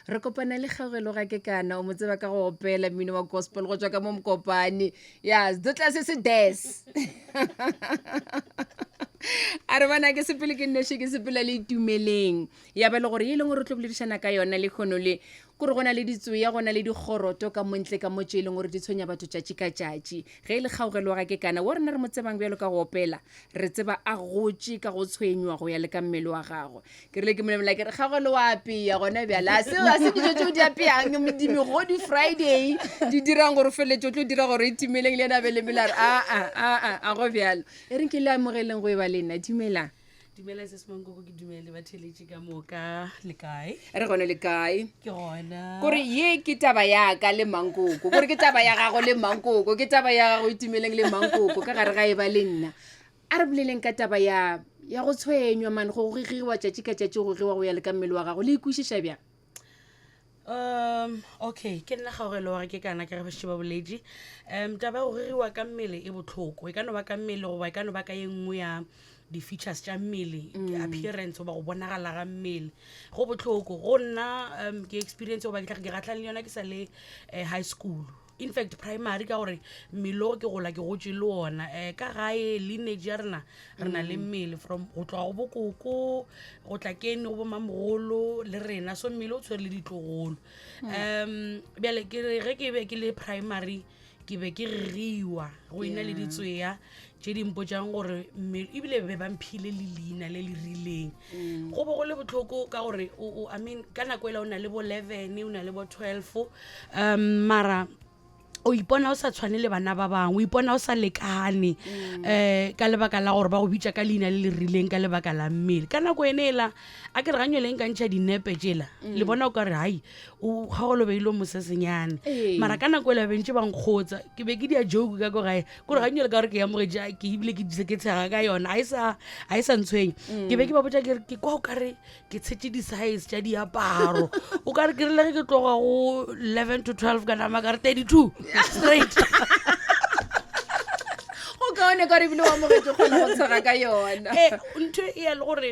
re kopana le Kgaogelo ga ke kana o mo tseba ka go opela mmino wa gospel go tswa ka mo Mokopane ya dotla se des a re bana ke sepele ke nnoši ke sepela le itumeleng ya ba le gore e leng gore re tlo boledišana ka yona le kgono le kore gona le ditsoya gona le dikgoroto ka montle ka motse e leng gore di tshwenya batho tšatši ka tšatši ge e le Kgaogelo ga ke kana wo rena re mo tsebang bjalo ka go opela re tseba a gotše ka go tshwenywa go ya le ka mmele wa gago ke rile ke molemela ke re Kgaogelo wa apea gona bjala a se dijo tšeo di apeang dimegodi Friday di dirang gore feletse o tlo dira gore itimeleng le ena bele mela re a go bjalo e reng ke le amogeleng go e ba le nna dumela dumela se semangkoko ke dumele ba theletše ka moka le kae re gone le kae ke gona kore ye ke taba ya ka le Mankoko kore ke taba ya gago le Mankoko ke taba ya gago itumeleng le Mankoko ka gare ga e ba le nna a re boleleng ka taba ya go tshwenywa man go gigiwa tšatši ka tšatši go giwa go ya le ka mmele wa gago le ikwešiša bjang okay ke nna Kgaogelo wa ke kana ke re ba sheba boledi taba go riwa ka mmele e botlhoko e ka no ba ka mmele go ba e ka no ba ka engwe ya di-features tša mmele appearance go ba go bonagala ga mmele go botlhoko go nna ke experience go ba ke gatlhang le yona ke sa le high school in fact primary ka gore mmele o ke gola ke gotse le ona ka gae lineage ya rena re na le mmele from go tloga go bokoko go tla kene go bomamogolo le rena so mmele o tshwere le ditlogolo bjale ke ge ke be ke le primary ke be ke riwa go ina le ditsweya tše dimpotšang gore ebile be bamphile le leina le le rileng go bo go le botlhoko ka gore I mean ka nako ela o na le bo 11 o na le bo 12 mara o ipona o sa tshwane le bana ba bangwe o ipona o sa lekane ka lebaka la gore ba go bitša ka leina le le rileng ka lebaka la mmele ka nako ene ela a ke re ganyo leng ka ntšha dinepe tšela le bona o ka re hai o Kgaogelo beilo mosesenyane mara ka nako ela bentše ba nkgotsa ke be ke dia joke ka ko gae kore ganyo le ka gore ke amogetša ke ebile ke tshega ka yona a e sa ntshwenye ke be ke ba botša ke kwa o ka re ke tshetše di-size tša diaparo o ka re ke rile ge ke tloga go 11 to 12 ka nama ka re 32 straight go kaone ka re bile wa mogetso kgona go tshega ka yona ntho e ya le gore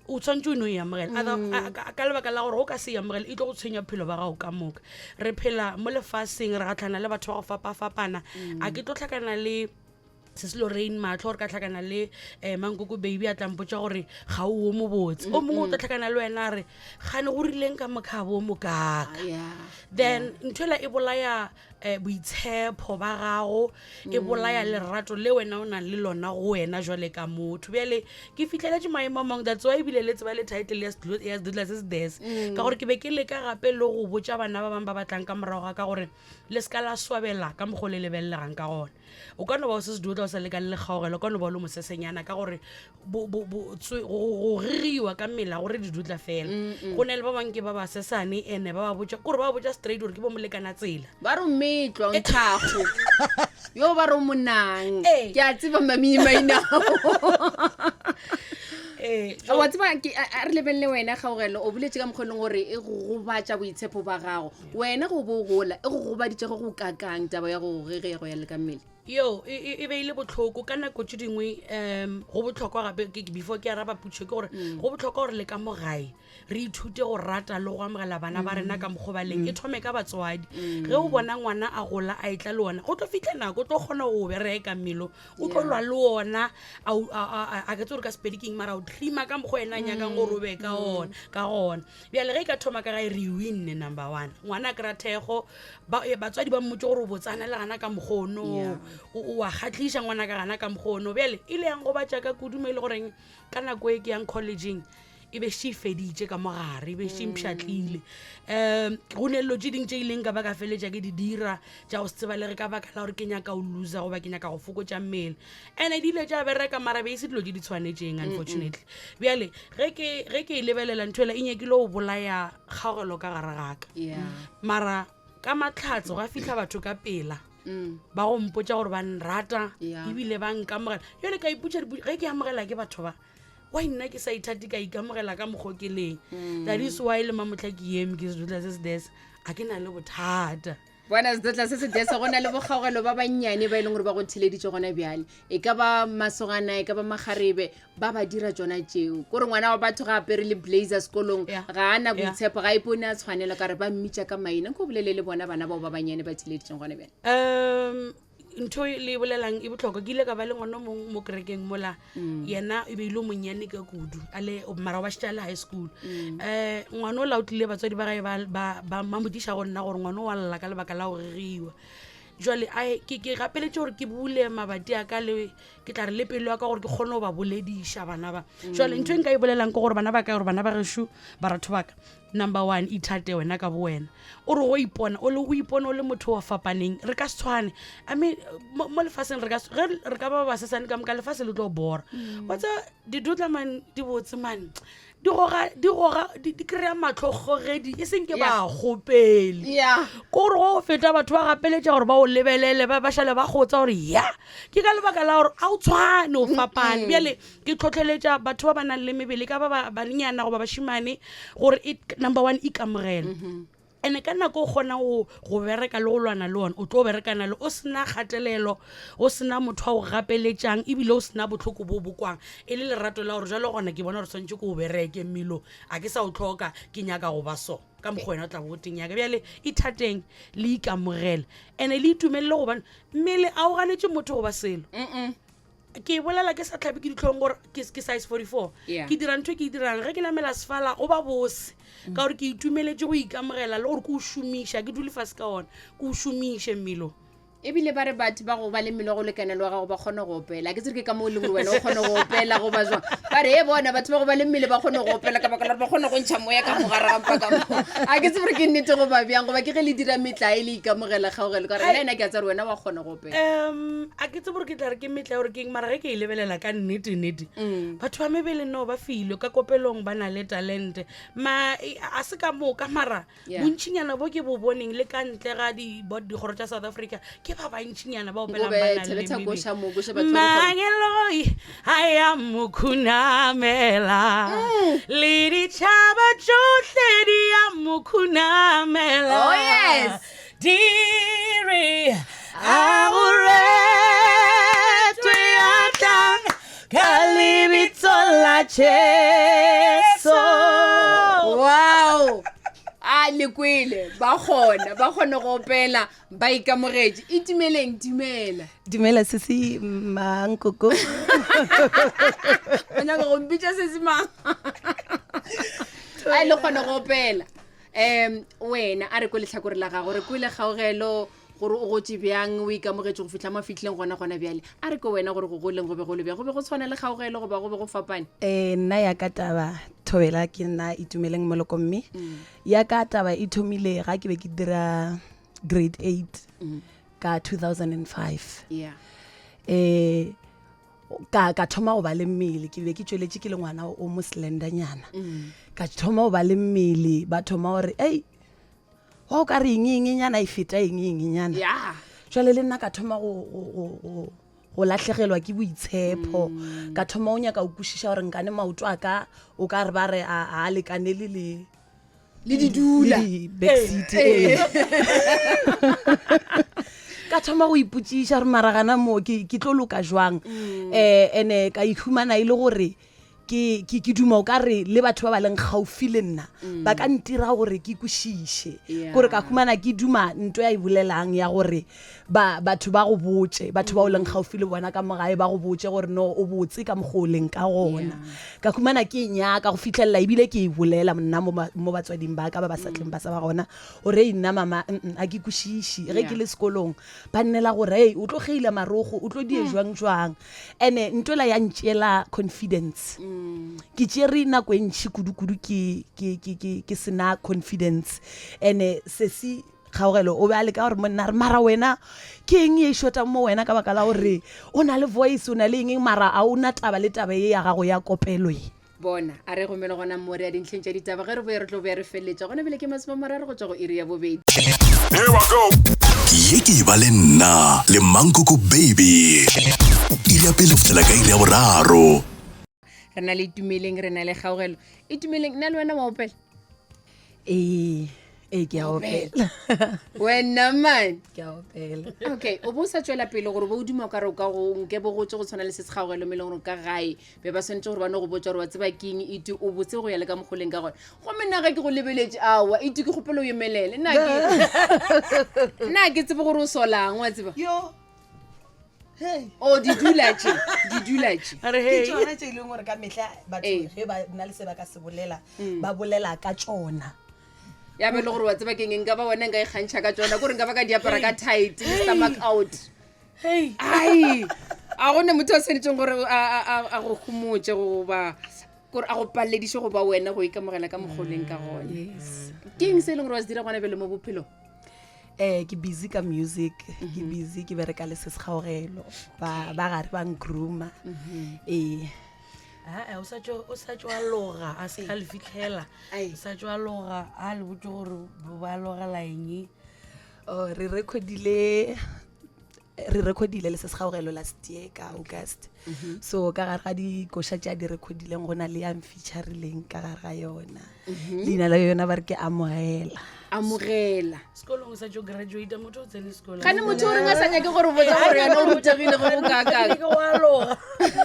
o tshwantse o ne o e amogela ka lebaka la gore go ka se e amogela e tlo go tshwenya phelo ba gago ka moka re phela mo lefaseng re gatlhana le batho ba go fapafapana a ke tlo tlhakana le se se Lorraine matlho gore ka tlhakana le Mankoko baby a tlampotša gore ga o mo botse o mongwe o tla tlhakana le wena re gane go rileng ka mokhabo o mokaka then nthwela e bolaya boitshepo ba gago e bolaya lerato le wena o nang le lona go wena jwale ka motho bjale ke fitlheletše maemo a mangwe that's why ebile le tseba le title ya sedutla se se des ka gore ke be ke leka gape le go botša bana ba bangwe ba batlang ka morago ga ka gore le ska la swabela ka mokgo le lebelelegang ka gona o ka no ba o se se dutla o sa lekane le Kgaogelo o ka no ba o le mosesenyana ka gore go rigiwa ka mmela gore di dutla fela go ne le ba bangwe ke ba ba sesane ene ba ba botša kore ba botša straight gore ke bo molekana tsela ba re metlwa nthago yo ba re monang ke a tseba mamimainao wa tseba a re lebelele wena Kgaogelo o boletše ka mokgoleng gore e go gobatša boitshepo ba gago wena go bo gola e go gobaditše go kakang taba ya go gege go ya le ka mmele yo e be ile botlhoko ka nako tše dingwe go botlhokwa gape before ke araba putšho ke gore go botlhokwa gore le ka mo gae re ithute go rata le go amogela bana ba rena ka mokgobaleng e thome ka batswadi ge o bona ngwana a gola a etla le ona go tlo fitlha nako o tlo kgona go bereka mmelo o tlo lwa le ona a ke tse gore ka sepediking mara o trima ka mokgwa ena nyakang gore o be ka gona bjale ge e ka thoma ka gae re winne number 1 ngwana a kry-a thekgo batswadi ba mmotse gore o botsana le gana ka mokgono o a kgatlhiša ngwana ka gana ka mokgono bjale e le yang go batša ka kudumo e le goreng ka nako e ke yang collegeng e be she feditše ka mogare e be she mpšhatlile go ne dilo tše dingwe tše ileng ka ba ka feletša ke di dira tša go se tseba le re ka baka la gore ke nyaka o loser goba ke nyaka go fokotša mmele and-e di ile tša bereka mara be e se dilo tše di tshwanetšeng unfortunately bjale ge ke e lebelela ntho ela e nyekile go bolaya Kgaogelo ka gare gaka mara ka matlhatso ga fitlha batho ka pela ba go mpotša gore ba nrata ebile ba nkamogela jale ka ipotša ge ke amogela ke batho ba wa nna ke sa ithati ka ikamogela ka mokgokeleng that is why le mamotlha ke eme ke sedutla se se des a ke na le bothata bona setotla se se desa go na le bokgaogelo ba bannyane ba e leng gore ba go theleditse gona bjale e ka ba masogana e ka ba magarebe ba ba dira tsona tseo kore ngwana wa batho ga apere le blazer sekolong Yeah. ga ana Yeah. boitshepo ga ipone a tshwanela ka re ba mmitša ka maina ko bolele le bona bana bao ba bannyane ba theleditseng gona bjale ntho le bolelang e botlhokwa ke ile ka ba le ngwana mong mo kerekeng mola yena e beile monnyane ka kudu ale mara wa šitale high school ngwana o la o tlile batswadi ba gae ba mamodiša go nna gore ngwana o wa lla ka lebaka la go reriwa jwale ke gapeletse gore ke bule mabati a ka le ke tla re le pelo ya ka gore ke kgone go ba bolediša bana ba jwale ntho e nka e bolelang ke gore bana ba ka gore bana ba gešo baratho baka number 1 ithate wena ka bo wena o re go ipona o le motho wa fapaneng re ka se tshwane I mean mo lefaseng re ka ba basesane ka moka lefase le tlo bora watsa didutlaman di botse man di kry-a matlhogogedi e seng ke ba gopele Yeah. kore go feta batho ba gapeletša gore ba o lebelele ba šale ba gotsa gore ya ke ka lebaka la gore a o tshwane o fapane bjale ke tlhotlheletša batho ba ba nang le mebele ka ba bannyana goba bašimane gore number 1 ikamogela ene ka nako o kgona go bereka le go lwana le one o tlo berekana le o sena kgatelelo o sena motho wa go gapeletšang ebile o sena botlhoko bo bokwang e le lerato la gore jalo gona ke bona gore swantse ko o bereke mmilo a ke sa o tlhoka ke nyaka go ba so ka mokgwa wena o tla boteng yaka bjale ithateng le ikamogela ene le itumelele gobane mmele a o ganetse motho go ba selo ke bolela ke sa tlhabe ke ditlhong gore ke size 44 Yeah. ke dira ntho ke dirang ge ke namela sefala o ba bose ka gore ke itumeletse go ikamogela le gore ke o šomiša ke dule fase ka ona ke o šomiše mmelo ebile ba re batho ba go ba le mmele go lekane le wa gago ba kgone go opela ke tsere ke ka mo le gore wena o kgone go opela go ba jwa ba re e bona batho ba go ba le mmele ba kgone go opela ka baka la ba kgone go ntšha moya ka mogare gampa ka mo a ke tsere ke nnete go ba bjang goba ke ge le dira metla e le ikamogela kgaogelo ka re nna ke a tsa re wena wa kgone go opela a ke tse gore ke tla re ke metla gore keng mara ge ke e lebelela ka nnete batho ba mebele no ba filwe ka kopelong ba na le talente a se ka moka mara Yeah. bontšhinyana bo ke bo boneng le ka ntle ga dikgoro tša south africa ke ba bantšhinyana ba opelang Go ba be na le tshebetsa mebele. gosha mo, gosha batho ba re Mangeloi a ya mokhunamela le ditšhaba tšohle di ya mokhunamela Oh, yes. diri a go retwe a tlang ka lebitso la Jesu. wow a lekwele ba kgone go opela ba ikamogetse itumeleng dumela dumela sesi mankoko o nyaka go mpitša sesemang a le kgone go opela wena a re ko letlhakore la gago re kwele kgaogelo gore o gotse bjang o ikamogetse go fitlha mafitlheng gona bjale a re ko wena gore go goleng go be go le bjang go be go tshwana le kgaogelo goba go be go fapane nna ya ka taba thobela ke nna itumeleng moloko mme ya ka taba e thomile ga ke be ke dira grade 8 ka 2005 yeah ka thoma go ba le mmele ke be ke tsweletše ke le ngwana o mo slendanyana ka thoma go ba le mmele ba thoma gore ei wa o ka re nyana e feta nyana yeah jwale le nna ka thoma go latlhegelwa ke boitshepo ka thoma o nyaka o kwešiša gore nkane maoto a ka o ka re ba re a lekanele le didula backseat ka thoma go ipotšiša re maragana mo ke tlo loka jwang ene ka ihumana e le gore ke duma o ka re le batho ba ba leng gaufi le nna ba ka ntira gore ke kwešiše gore ka humana ke duma nto ya e bolelang ya gore batho ba go botse batho ba o leng gaufi le bona ka mogae ba go botse gore no o botse ka mokgwa o leng ka gona ka humana ke nyaka go fitlhelela ebile ke e bolela nna mo batswading ba ka ba ba satleng ba sa ba gona gore nna mama a ke kwešiše ge ke le sekolong ba nnela gore ei o tlo geila marogo o tlo die jwang ene ntola ya ntšela confidence ke tšere nako e ntšhi kudu ke sena confidence ene sesi kgaogelo o be a le ka gore monna re mara wena ke eng e shota mo wena ka baka la gore o na le voice o na le eng mara a o na taba le taba e ya gago ya kopelo e bona a re gomele gona more ya dintlheng tša ditaba ge re boye re tlo boya re feleletša gona bele ke masomamoraro go tswa go iri ya bobedi ye ke e ba le nna le mankoko baby iri ya pele fotela ka iri ya boraro re na le itumeleng re na le kgaogelo itumeleng nna le wena wa opela ee ke a opela wena man ke a opela okay o bo sa tswela pele gore bo dimo ka re o ka go nke bo go tse go tshwana le se sekgaogelo me le gore ka gae be ba swantse gore ba no go botsa gore wa tseba keng iti o botse go ya le ka mogoleng ka gone go menaga ke go lebeletse awa iti ke kgopelo o emelele nna ke tsebe gore o solang wa tseba yo hey o di dula tse are ke he tsona tse e leng gore ka mehla batho ge ba na le se ba ka se bolela ba bolela ka tsona ya be le gore wa tseba keng nka ba wena nka ikgantšha ka tsona kore nka ba ka diapara ka tight stomach out hey ai a gone motho a tshwanetseng gore a go humotse goba kore a go palediše goba wena go ikamogela ka mogoleng ka gone ke eng se e leng gore wa se dira gona bele mo bophelong ke busy ka music ke busy ke bereka le se sekgaogelo ba gare ba ngruma ee o sa tswa loga a se ka le fitlhela o sa tswa loga a le botse gore ba logela eng re recordile le se sekgaogelo last year ka August so ka gare ga dikoša tša di recordileng go na le yang featurileng ka gare ga yona leina la yona ba re ke amogela sekolong o sa tswa graduate motho o tsene sekolong gane motho o reng a sa nyake gore botsa gore yana o rutegile go kakang ke wa loga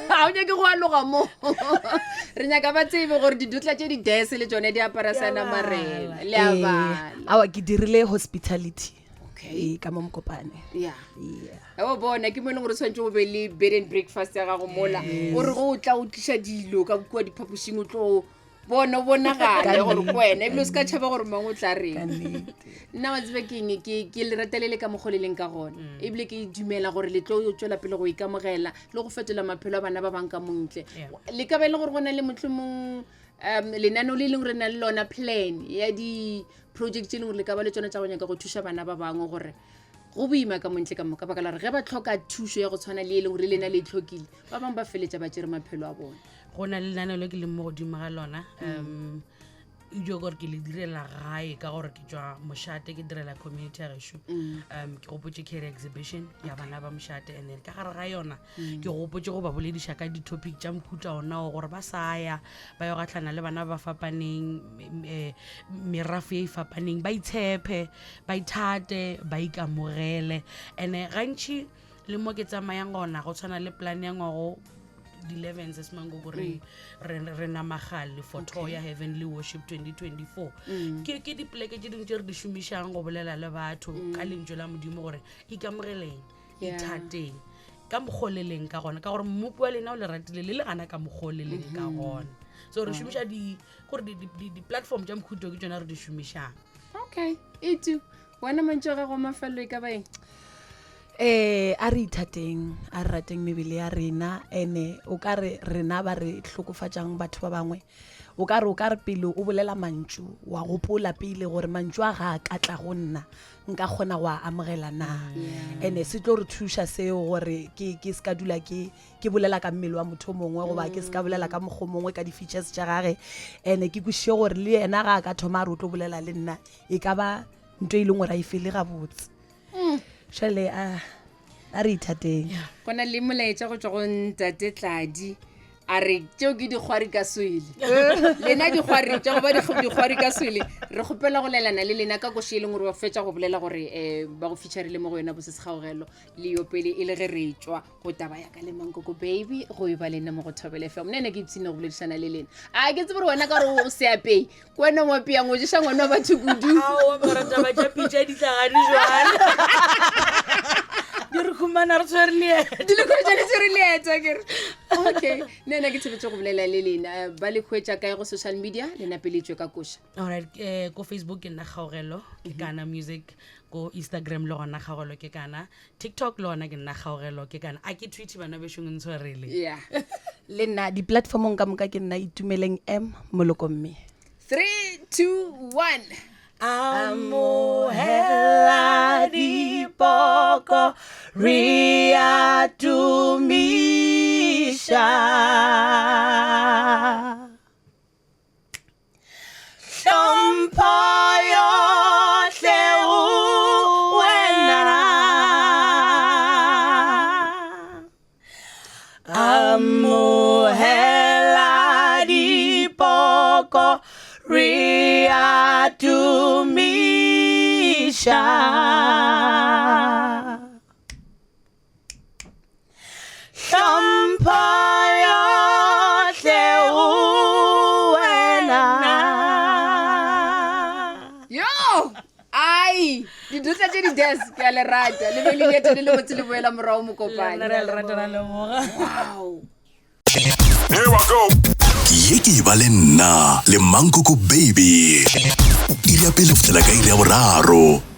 ga o nyake go aloga mo re nyaka ba tsebe gore didutla tše di-dese le tsone di apara sana marena le a bala awa ke dirile hospitality okay ka mo mokopane ya o bona ke mo e leng gore tshwanetse go be le bed and breakfast ya gago mola gore go o tla o tliša dilo ka kua diphaposing o tlo bona o bonagale gore ko wena ebile o se ka tšhaba gore mang o tla reng nna wa tsebe keng ke le ratelele ka mogoleleng ka gone ebile ke dumela gore le tlo o tswela pele go ikamogela le go fetola maphelo a bana ba bang ka montle le ka ba e le gore go na le motlhomong lenaneo le leng re na le lona plan ya di-project tse leng gore le ka ba le tsone tsa go nyaka go thuša bana ba bangwe gore go boima ka montle ka moka baka la re ge ba tlhoka thuso ya go tshwana le e leng gore lena le tlhokile ba bangwe ba feletša ba tšere maphelo a bone go na le lenaneo le ke leng mo godimo ga lona dio gore ke le direla gae ka gore ke tswa mošate ke direla community ya gešo ke gopotse care exhibition ya bana ba mošate and then ka gare ga yona ke gopotse go ba bolediša ka di-topic tša mokhuta ona o gore ba sa ya ba yo gatlhana le bana ba fapaneng merafe e fapaneng ba itshepe ba ithate ba ikamogele and gantši le mo ke tsamayang gona go tshwana le plan ya ngwago di-11 se semango gore re namagale for Toya Heavenly Worship 2024 ke dipoleke tše dingwe tše re di šomišang go bolela le batho ka lentswe la modimo gore ikamogeleng ithateng ka mogoleleng ka gona ka gore mmopi wa lena o le ratile le gana ka mogoleleng ka gona so re šomiša di-platform tša mokhuto ke tsona re di šomišang okay itu wena mantse ga go mafelo e ka baeng a re ithateng a re rateng mebele ya rena ene o ka re rena ba re hlokofatšang batho ba bangwe o ka re pele o bolela mantšu wa gopola pele gore mantšu a ga a ka tla go nna nka kgona go a amogela na ene se tlo re thuša seo gore ke se ka dula ke bolela ka mmele wa motho mongwe goba ke se ka bolela ka mokgo mongwe ka di-features tša gage ene ke kwešiše gore le yena ga a ka thoma a re o tlo bolela le nna e ka ba nto e leng gore a e fele gabotse šale a re ithateng go na le molaetša go tswa go Ntate Tladi a re tšeo ke dikgwari ka swele lena dikgwari tša go ba dikgwari ka swele re kgopela go lelana le lena ka koše e leng gore ba fetša go bolela gore ba go featurile mo go yona bose sekgaogelo le yo pele e le ge re tswa go taba ya ka le Mankoko baby go e ba lena mo go Thobela FM nna ke ipsine go boledišana le lena a ke tsebe gore wena ka gore o se apei ko wena mo apeang o ješa ngwana wa batho kudu taba tša pitša di tlagadi jwana di re khumana re tshwere leeta di le khwetša le tshwere leeta kere okay nna ke tshebetse go bolela le lena ba le khwetša kae go social media le napeletswe ka koša alright ko Facebook ke nna Kgaogelo ke kana music ko Instagram le gona Kgaogelo ke kana TikTok le gona ke nna Kgaogelo ke kana a ke tweet bana be shong ntshwarele yeah le nna di-platformong ka moka ke nna Itumeleng M Molokomme 3 2 1 Amohela dipoko ria tumisha Hlompho yohle wena Amohela dipoko ria tumisha iša hlompho yohle go wena yo ai didutla tse di-des ke a le rata le be le leeto le le botse le boela morago mokopane re a le ratela leboga wow ye ke e ba le nna le Mankoko baby iri ya pele go fitlhela ka iri ya boraro